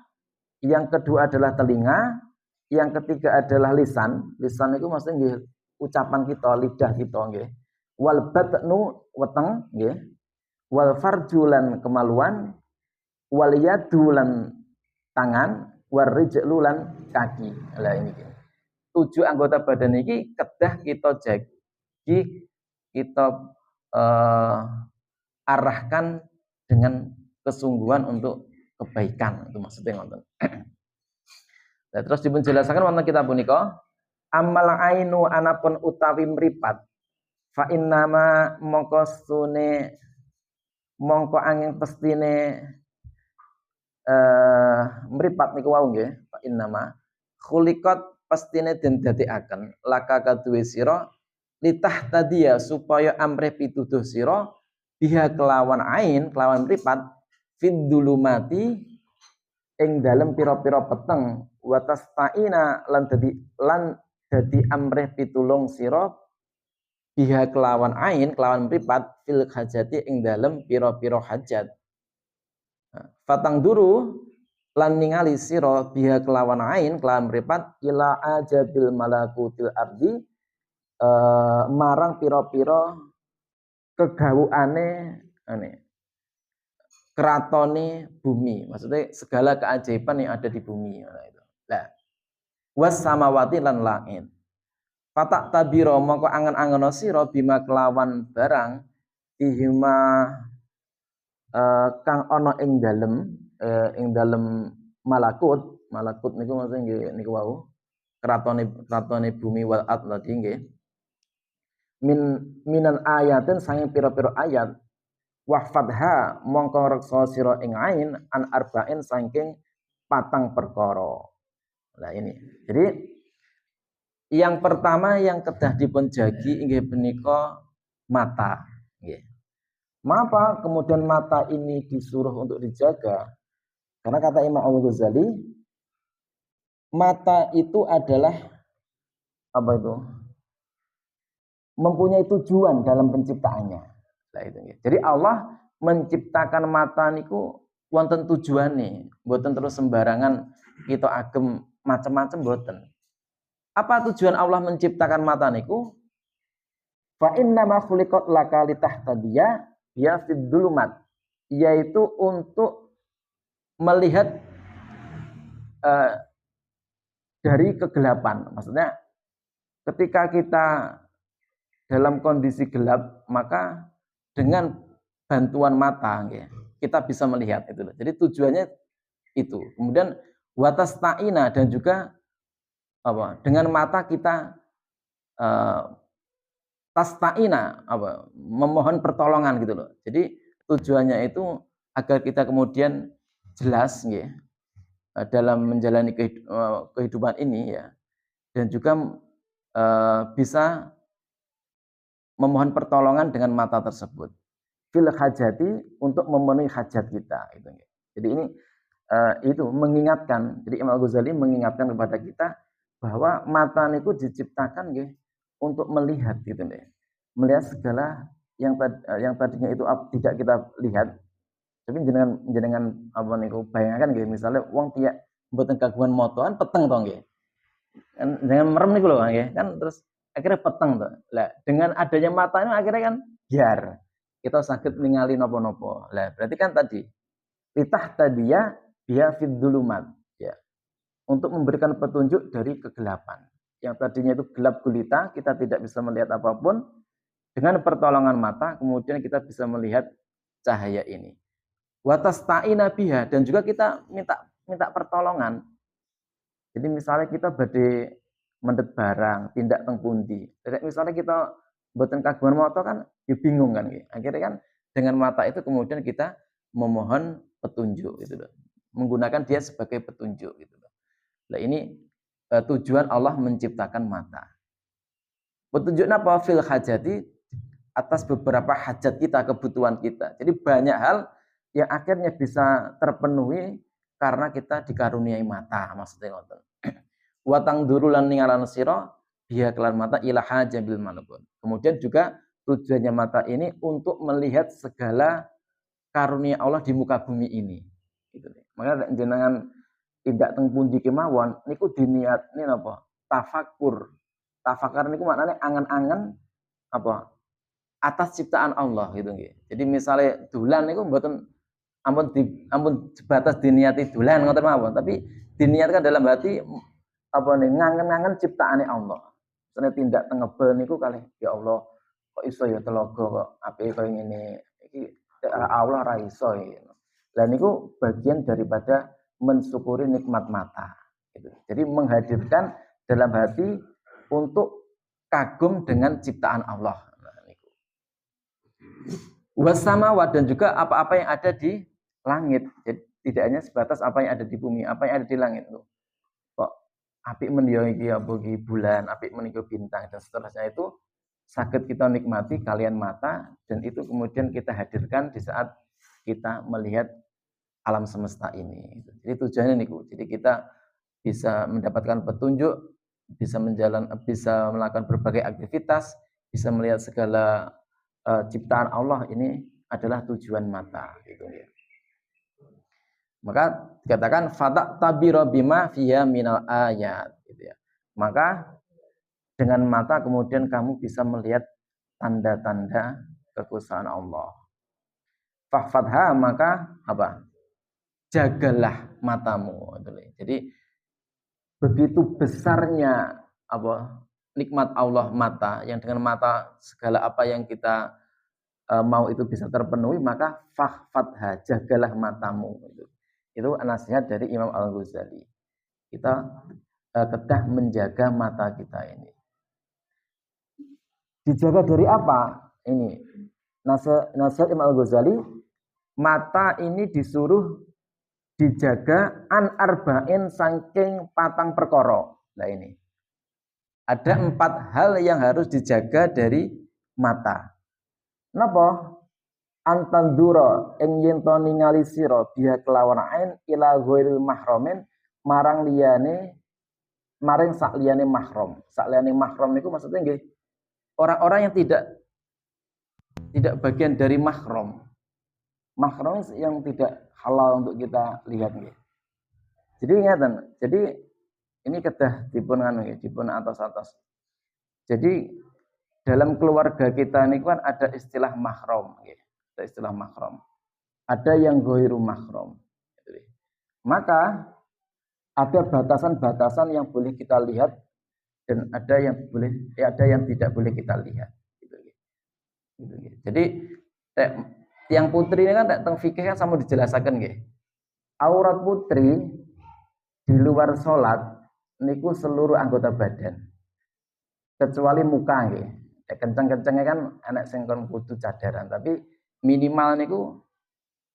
yang kedua adalah telinga, yang ketiga adalah lisan. Lisan itu maksudnya nggih ucapan kita, lidah kita nggih. Wal batnu weteng nggih. Wal farju lan kemaluan, wal yadu lan tangan, war rijlu lan kaki. Lah ini. 7 anggota badan ini kedah kita jagi, kita arahkan dengan kesungguhan untuk kebaikan. Itu maksudnya ngoten. Nah, terus dipunjelasaken wonten kitab punika, amal ainu anapun utawi mripat, fa innama mongko sune mongko angin pestine mripat niku wau nggih, fa innama khuliqat pestine den dadekaken laka kaduwe sira litah tadiya supaya amrih pituduh sira biha kelawan ain kelawan mripat fid dulumati ing dalem pira-pira peteng wa tastaina lan dadi amrih pitulung sira biha kelawan ain kelawan mripat fil hajati ing dalem pira-pira hajat. Fatang duru lan ningali sira biha kelawan ain kelawan mripat ila ajabil malakutil ardi marang pira-pira kegawuane keratone bumi, maksudnya segala keajaiban yang ada di bumi. Nah, was samawati lan langit. Patak tabiro mongko angen-angeno sira bima kelawan barang ihima kang ana ing dalem malakut niku maksudnya nggih niku wau keratone bumi wal ard tadi nggih. Minan ayatin sange pira-pira ayat wahfadha mongko reksa sira ing ain an arba'in saking 4 perkara. Nah ini. Jadi yang pertama yang kedah dipun jagi inggih punika mata, nggih. Mengapa kemudian mata ini disuruh untuk dijaga? Karena kata Imam Al-Ghazali, mata itu adalah apa itu? Mempunyai tujuan dalam penciptaannya. Nah, itu. Jadi Allah menciptakan mata niku wonten tujuane, mboten terus sembarangan kita agem macam-macam mboten. Apa tujuan Allah menciptakan mata niku? Fa inna ma khuliqat laka litahtadiya ya fid dulumat, yaitu untuk melihat dari kegelapan. Maksudnya ketika kita dalam kondisi gelap, maka dengan bantuan mata kita bisa melihat itu. Jadi tujuannya itu. Kemudian watas ta'ina dan juga apa? Dengan mata kita tasta'ina apa? Memohon pertolongan gitu loh. Jadi tujuannya itu agar kita kemudian jelas dalam menjalani kehidupan ini ya. Dan juga bisa memohon pertolongan dengan mata tersebut. Fil hajati untuk memenuhi hajat kita. Jadi ini itu mengingatkan. Jadi Imam Ghazali mengingatkan kepada kita bahwa mata niku diciptakan untuk melihat gitu nih. Melihat segala yang tadinya itu tidak kita lihat. Tapi jenengan apa niku bayangkan misalnya wong tiyak mboten kagungan motoan peteng to nggih. Kan dengan merem niku lho nggih. Kan terus akhirnya peteng tuh. Lah dengan adanya mata ini akhirnya kan biar kita sakit ningali nopo-nopo. Lah berarti kan tadi litah tadiya dia fid dulumat ya. Untuk memberikan petunjuk dari kegelapan. Yang tadinya itu gelap gulita, kita tidak bisa melihat apapun, dengan pertolongan mata kemudian kita bisa melihat cahaya ini. Watasta'ina biha, dan juga kita minta pertolongan. Jadi misalnya kita badai mendet barang, tindak teng pundi. Misalnya kita buatan kagungan moto kan, ya bingung kan. Akhirnya kan dengan mata itu kemudian kita memohon petunjuk gitu loh. Menggunakan dia sebagai petunjuk gitu loh. Nah ini tujuan Allah menciptakan mata. Petunjuk apa? Fil hajati, atas beberapa hajat kita, kebutuhan kita. Jadi banyak hal yang akhirnya bisa terpenuhi karena kita dikaruniai mata, maksudnya ngoten. Watang durulan ningalan siro biha kelan mata ilaha jabil manapun. Kemudian juga tujuannya mata ini untuk melihat segala karunia Allah di muka bumi ini. Gitu. Makanya jenengan tidak teng pundi kemawon niku diniat ini apa? Tafakur. Tafakar niku maknanya angan-angan apa? Atas ciptaan Allah gitu nggih. Jadi misalnya dulan niku mboten ampun sebatas diniati dulan ngoten mawon, tapi diniatkan dalam hati apa nih ngangen-ngangen ciptaane Allah. Misalnya tindak tengebel niku kalih ya Allah kok iso ya telogo kok apike koyo ngene. Iki Allah ra iso ya. Lah niku bagian daripada mensyukuri nikmat mata gitu. Jadi menghadirkan dalam hati untuk kagum dengan ciptaan Allah. Wasama dan juga apa-apa yang ada di langit. Jadi tidak hanya sebatas apa yang ada di bumi, apa yang ada di langit. Kok apik mendio iki apa iki bulan, apik menika bintang dan seterusnya itu sakit kita nikmati kalian mata dan itu kemudian kita hadirkan di saat kita melihat alam semesta ini. Jadi tujuannya niku. Jadi kita bisa mendapatkan petunjuk, bisa melakukan berbagai aktivitas, bisa melihat segala ciptaan Allah ini adalah tujuan mata gitu ya. Maka dikatakan fatak tabiro bima fiya minal ayat gitu ya. Maka dengan mata kemudian kamu bisa melihat tanda-tanda kekuasaan Allah. Fahfadha maka apa? Jagalah matamu. Jadi begitu besarnya apa nikmat Allah mata yang dengan mata segala apa yang kita mau itu bisa terpenuhi maka fahfadha jagalah matamu itu nasihat dari Imam Al-Ghazali. Kita kedah menjaga mata kita ini. Dijaga dari apa? Ini nasihat Imam Al-Ghazali, mata ini disuruh dijaga an arba'in saking patang perkara. Nah ini. Ada 4 hal yang harus dijaga dari mata. Napa? Antandura ing yen to ningali sira biha kelawan ain ila ghairil mahramin marang liyane maring sak liyane mahram. Sak liyane mahram niku maksudnya nggih orang-orang yang tidak bagian dari mahram. Mahram yang tidak halal untuk kita lihat nggih. Jadi ingatan. Jadi ini kedah dipun anu nggih, dipun atas-atas. Jadi dalam keluarga kita ini kan ada istilah mahram nggih. Ada istilah mahram. Ada yang ghairu mahram. Maka ada batasan-batasan yang boleh kita lihat dan ada yang tidak boleh kita lihat. Gitu. Jadi yang putri ini kan tentang fikih kan sama dijelaskan nggih. Aurat putri di luar sholat niku seluruh anggota badan kecuali muka nggih. Kenceng-kencengnya kan anak sing kon kudu cadaran tapi minimal niku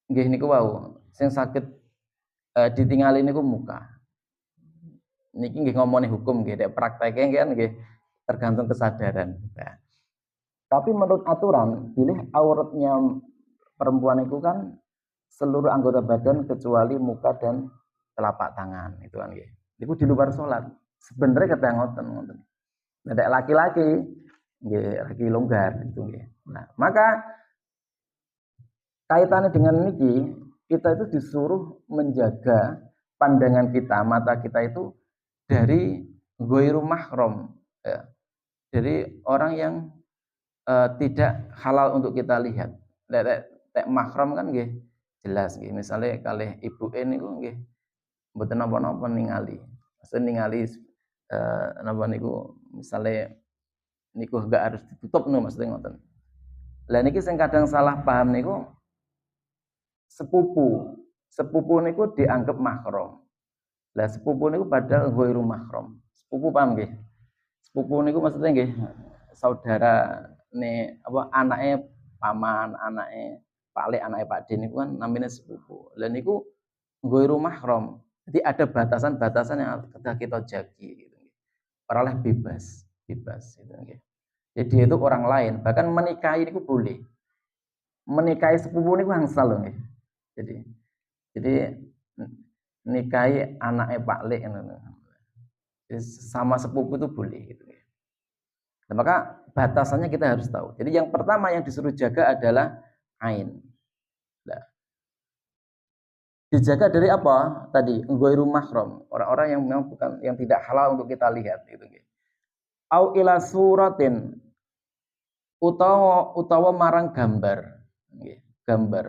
nggih niku wau sing saged ditinggali niku muka. Niki nggih ngomongin hukum nggih, nek prakteknya kan nggih tergantung kesadaran. Nah, tapi menurut aturan, pilih auratnya perempuan itu kan seluruh anggota badan kecuali muka dan telapak tangan itu kan nggih. Niku di luar sholat. Sebenarnya kata ngoten. Nek laki-laki nggih lagi longgar itu nggih. Nah, maka kaitannya dengan niki kita itu disuruh menjaga pandangan kita, mata kita itu dari ghairu mahram, ya. Jadi orang yang tidak halal untuk kita lihat. Nek mahram kan nggih jelas nggih. Misale kalih ibuke niku nggih mboten napa-napa ningali. Maksud ningali napa niku misale niku enggak harus ditutup niku maksudnya ngoten. Lah niki sing kadang salah paham niku sepupu. Sepupu niku dianggap mahram. Lah sepupu niku padahal ghairu mahram. Sepupu paham nggih? Sepupu niku maksudnya nggih saudara ne apa anake paman, anake Pak Le, anake Pak D niku kan namanya sepupu. Lah niku ghairu mahram. Jadi ada batasan-batasan yang harus kita jagi gitu nggih. Ora oleh bebas, bebas gitu nggih. Jadi itu orang lain, bahkan menikahi niku boleh. Menikahi sepupu niku angsal lho nggih. Jadi nikahi anake Pak Le ngono. Sama sepupu itu boleh gitu. Nah, maka batasannya kita harus tahu. Jadi yang pertama yang disuruh jaga adalah ain. Nah, dijaga dari apa? Tadi ghairu mahram, orang-orang yang memang bukan yang tidak halal untuk kita lihat gitu. Au ila suratin utawa marang gambar. Gambar.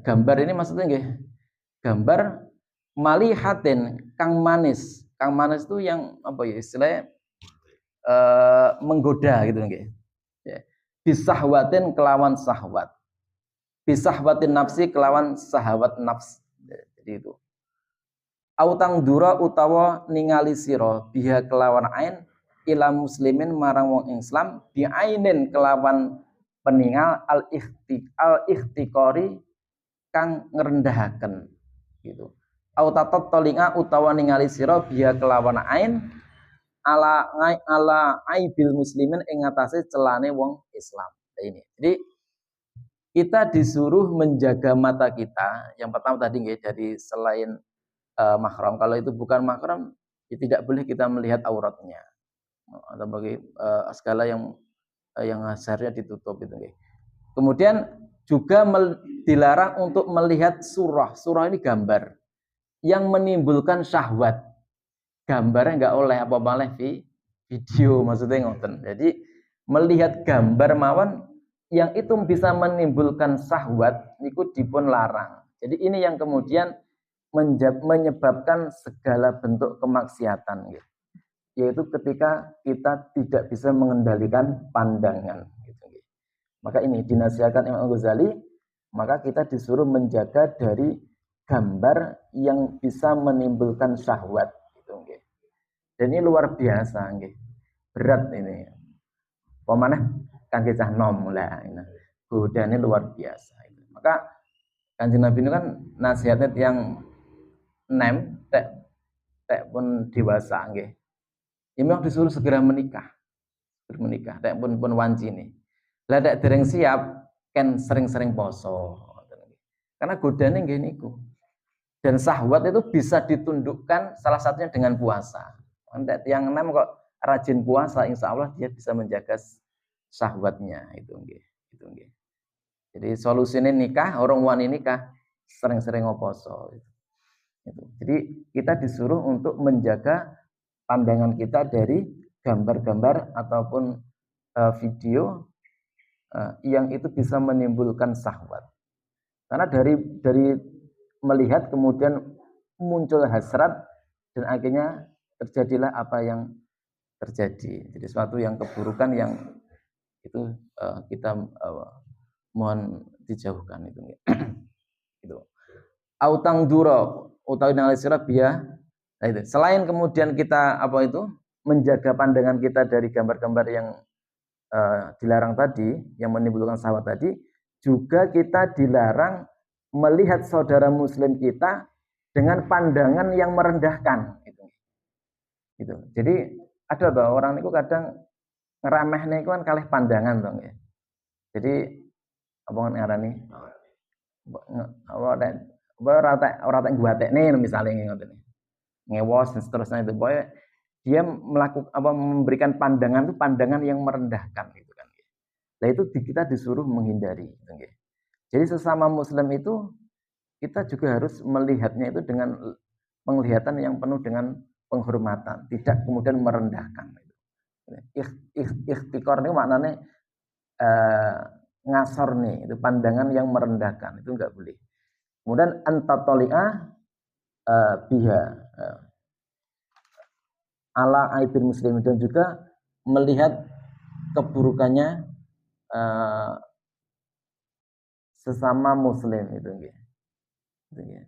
Gambar ini maksudnya nggih, gambar malihatin kang manis. Kang manis itu yang apa ya istilahnya menggoda gitu nggih. Ya. Bisahwatin kelawan sahwat. Bisahwatin nafsi kelawan sahwat nafs. Jadi itu. Autang dura utawa ningali sira biha kelawan ain ila muslimin marang wong Islam bi ainin kelawan peningal al ikhtiqori kang ngrendahaken gitu. Autatot tolinga utawa ningali sira biha kelawan ain ala aibil muslimin ing atase celane wong Islam. Nah, ini. Jadi kita disuruh menjaga mata kita. Yang pertama tadi nggih dari selain mahram. Kalau itu bukan mahram, ya tidak boleh kita melihat auratnya. Atau bagi segala yang seharusnya ditutup itu nggih. Kemudian juga dilarang untuk melihat surah. Surah ini gambar yang menimbulkan syahwat. Gambarnya enggak oleh apa malah video maksudnya ngoten. Jadi melihat gambar mawon yang itu bisa menimbulkan syahwat niku dipun larang. Jadi ini yang kemudian menyebabkan segala bentuk kemaksiatan gitu. Yaitu ketika kita tidak bisa mengendalikan pandangan gitu. Maka ini dinasihatkan Imam Ghazali, maka kita disuruh menjaga dari gambar yang bisa menimbulkan syahwat gitu. Dan ini luar biasa nggih. Berat ini. Pemana kangge cah nom lah ini. Godane luar biasa. Maka Kanjeng Nabi itu kan nasihatnya yang tek pun dewasa nggih. Ya memang disuruh segera menikah. Menikah, tek pun wanci nih. Lah tek dereng siap kan sering-sering poso. Karena godane nggih niku. Dan syahwat itu bisa ditundukkan salah satunya dengan puasa. Nek yang enam kok rajin puasa, insya Allah dia bisa menjaga syahwatnya itu nggih. Itu nggih. Jadi solusinya nikah, orang wani nikah sering-sering oposo. Gitu. Jadi kita disuruh untuk menjaga pandangan kita dari gambar-gambar ataupun video yang itu bisa menimbulkan syahwat. Karena dari melihat kemudian muncul hasrat dan akhirnya terjadilah apa yang terjadi. Jadi suatu yang keburukan yang itu kita mohon dijauhkan itu. Gitu. Autang duro utawi nalisira biya. Nah itu. Selain kemudian kita apa itu menjaga pandangan kita dari gambar-gambar yang dilarang tadi, yang menimbulkan syahwat tadi, juga kita dilarang melihat saudara muslim kita dengan pandangan yang merendahkan gitu. Jadi ada bahwa orang itu kadang ngeramehne iku kan kalih pandangan to nggih. Jadi apa ngarani? Ora tak guatekne misalnya ngoten. Ngewos dan seterusnya itu boy dia melakukan apa memberikan pandangan itu pandangan yang merendahkan gitu kan. Nah itu kita disuruh menghindari gitu. Jadi sesama muslim itu kita juga harus melihatnya itu dengan penglihatan yang penuh dengan penghormatan, tidak kemudian merendahkan. Ikhtikor ini maknanya ngasor nih, itu pandangan yang merendahkan, itu enggak boleh. Kemudian antatoli'ah biha ala aibin muslim, dan juga melihat keburukannya sesama muslim itu.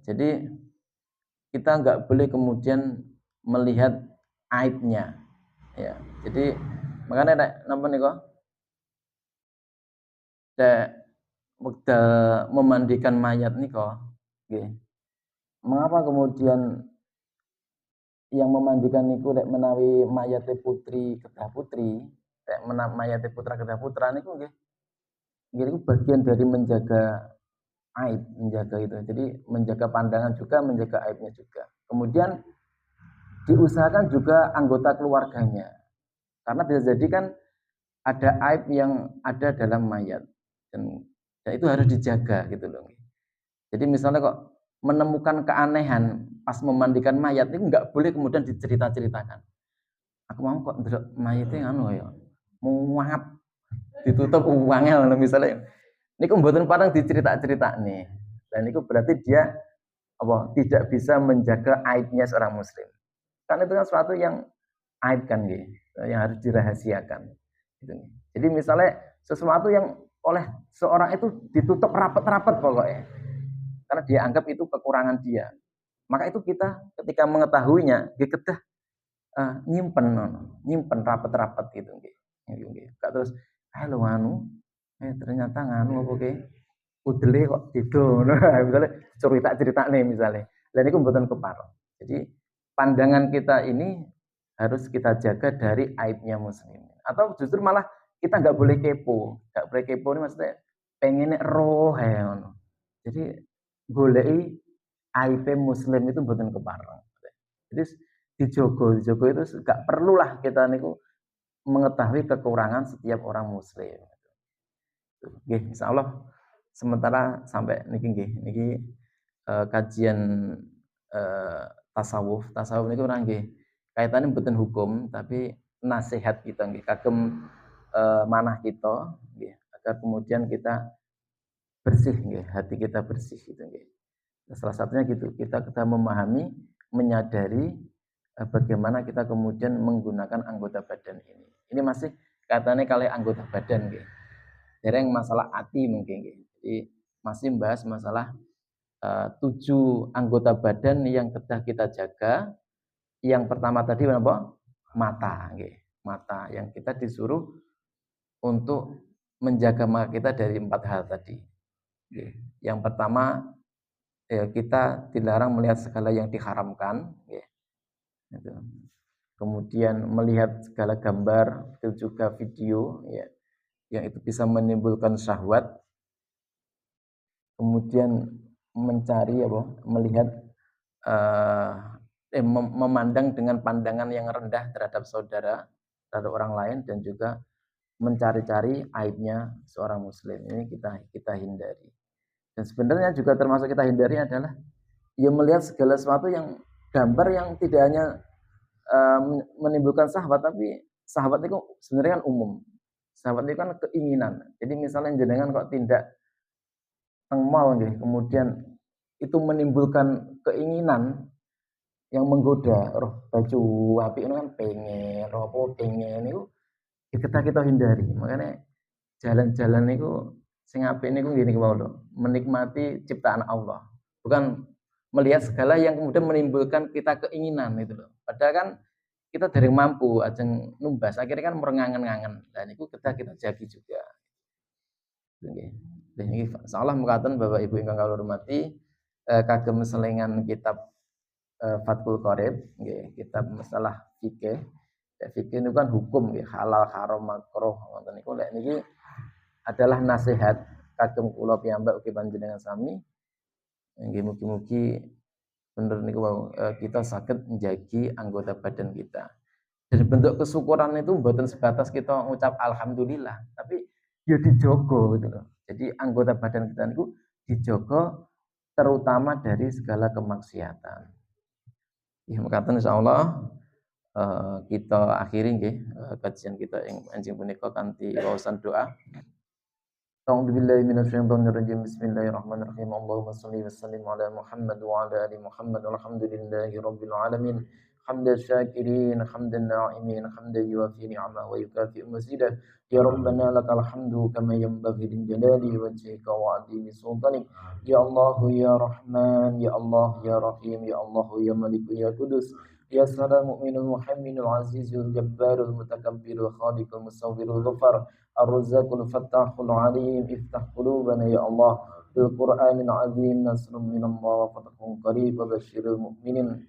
Jadi kita nggak boleh kemudian melihat aibnya, ya. Jadi makanya napa nika wekdal memandikan mayat nika, nggih. Mengapa kemudian yang memandikan niku lek menawi mayate putri kedah putri, lek mayate putra kedah putra niku nggih. Nggih bagian dari menjaga aib, menjaga itu. Jadi menjaga pandangan juga, menjaga aibnya juga. Kemudian diusahakan juga anggota keluarganya. Karena bisa jadi kan ada aib yang ada dalam mayat. Dan itu harus dijaga gitu loh. Jadi misalnya kok menemukan keanehan pas memandikan mayat itu nggak boleh kemudian dicerita-ceritakan. Aku mau kok ndelok mayite anu ya. Muat ditutup uangnya misalnya. Niku mboten parang dicerita-cerita nih. Dan itu berarti dia tidak bisa menjaga aibnya seorang muslim. Kan itu kan sesuatu yang aib kan gitu, yang harus dirahasiakan. Gitu. Jadi misalnya sesuatu yang oleh seorang itu ditutup rapat-rapat pokoknya. Karena dia anggap itu kekurangan dia. Maka itu kita ketika mengetahuinya, kita nyimpen rapat-rapat gitu. Gak terus, halo anu, ternyata nganu apa ke? Udele kok gitu. Misalnya cerita nih misalnya. Dan itu mboten kepareng. Jadi pandangan kita ini harus kita jaga dari aibnya muslim. Atau justru malah kita nggak boleh kepo. Nggak boleh kepo ini maksudnya pengen roh ya. Jadi golei aib muslim itu mboten kepareng. Jadi dijogo itu nggak perlulah kita niku mengetahui kekurangan setiap orang muslim. Oke, insya Allah sementara sampai niki kajian tasawuf niku ora nggih kaitane mboten hukum tapi nasihat kita nggih kagem manah kita nggih agar kemudian kita bersih nggih, hati kita bersih gitu nggih. Salah satunya gitu, kita memahami, menyadari bagaimana kita kemudian menggunakan anggota badan ini. Ini masih katanya kali anggota badan nggih. Dereng masalah hati mungkin nggih. Jadi masih membahas masalah 7 anggota badan yang kedah kita jaga. Yang pertama tadi apa? Mata, nggih. Mata yang kita disuruh untuk menjaga mata kita dari 4 hal tadi. Nggih. Yang pertama kita dilarang melihat segala yang diharamkan, nggih. Gitu. Kemudian melihat segala gambar, itu juga video, ya, yang itu bisa menimbulkan syahwat. Kemudian mencari melihat memandang dengan pandangan yang rendah terhadap saudara, terhadap orang lain, dan juga mencari-cari aibnya seorang muslim. Ini kita hindari. Dan sebenarnya juga termasuk kita hindari adalah melihat segala sesuatu yang gambar yang tidak hanya menimbulkan syahwat, tapi syahwat itu sebenarnya kan umum. Syahwat itu kan keinginan. Jadi misalnya jenengan kok tindak mal gitu, kemudian itu menimbulkan keinginan yang menggoda, roh baju api itu kan pengen, roh apa pengen itu kita hindari. Makanya jalan-jalan itu sing apik niku gini lho, menikmati ciptaan Allah. Bukan melihat segala yang kemudian menimbulkan kita keinginan itu loh. Padahal kan kita dari mampu ajeng numbas, akhirnya kan merengangan-ngangen. Dan itu kita jagi juga. Dan ini insyaallah mengatakan Bapak Ibu ingkang kula hormati, kagem selengan kitab Fathul Qorib, kitab masalah fikih. Fikih itu kan hukum, halal, haram, makruh. Ngoten niku lek niki adalah nasihat kagem kula piyambak ugi panjenengan sami. Nggih mugi-mugi bener niku kita saged menjagi anggota badan kita. Dan bentuk kesyukuran itu mboten sebatas kita ngucap alhamdulillah, tapi ya dijogo gitu loh. Jadi anggota badan kita niku dijogo terutama dari segala kemaksiatan. Ya mekaten insyaallah kita akhiri nggih kajian kita ing enjing punika kanthi wawasan doa. A'udzu billahi minasyaitonir rajim. Bismillahirrahmanirrahim. Allahumma shalli wa sallim ala Muhammad wa ala ali Muhammad. Walhamdulillahi rabbil alamin. Hamdan syakirin, hamdan na'imin, hamdan yuwafi ni'amah wa yukafi mazidah. Ya Rabbana lakal hamdu kama yanbaghi li jalali wajhika wa 'azimi sultanik. Ya Allah ya Rahman, ya Allah ya Rahim, ya Allah ya Malik ya Qudus. Ya Salam mu'minul muhamminul azizul jabbarul mutakabbirul khaliqul musawwirul ghafar. Ar-Razzaqul Fattahul Alim, iftah qulubana ya Allah bil Qur'anil azim, nasrun minallah wa fathun qarib wa basyiril mu'minin.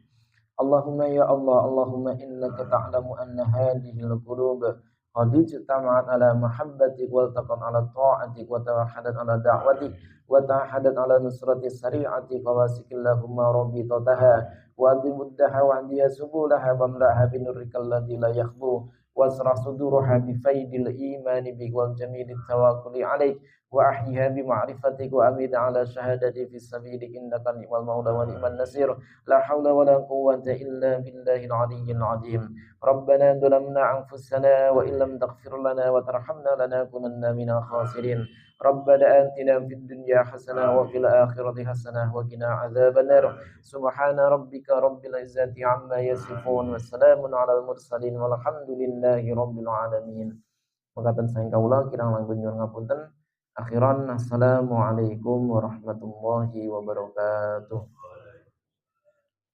Allahumma ya Allah, Allahumma innaka ta'lamu anna hadhil qulub qad ijtama'at ala mahabbatik wa taqat ala ta'atik wa tawahadat ala da'watik wa tahadat ala nusrati sari'atik wa wasikillahumma rabbitataha wa adimuddaha wa andiya subulaha wa mla'aha binurrikal ladzi la yakhbu wasrah suduraha bifaidil imani bik wal jamilil tawakkuli alaik wa ahyiha bi ma'rifatik wa amid ala syahadati fi sabilik innaka ni'mal maula wa ni'man nasir. La haula wa la quwwata illa billahil aliyyil azim. Rabbana dhalamna anfusana wa illam taghfir lana wa tarhamna lanakunanna minal khasirin. Rabbana atina fid dunya hasanah wa fil akhirati hasanah wa qina adzabannar. Subhana rabbika rabbil izzati amma yasifun wa salamun alal mursalin walhamdulillahi rabbil alamin. Mekaten saking kawula kirang langkung nyuwun ngapunten. Akhiran assalamualaikum warahmatullahi wabarakatuh.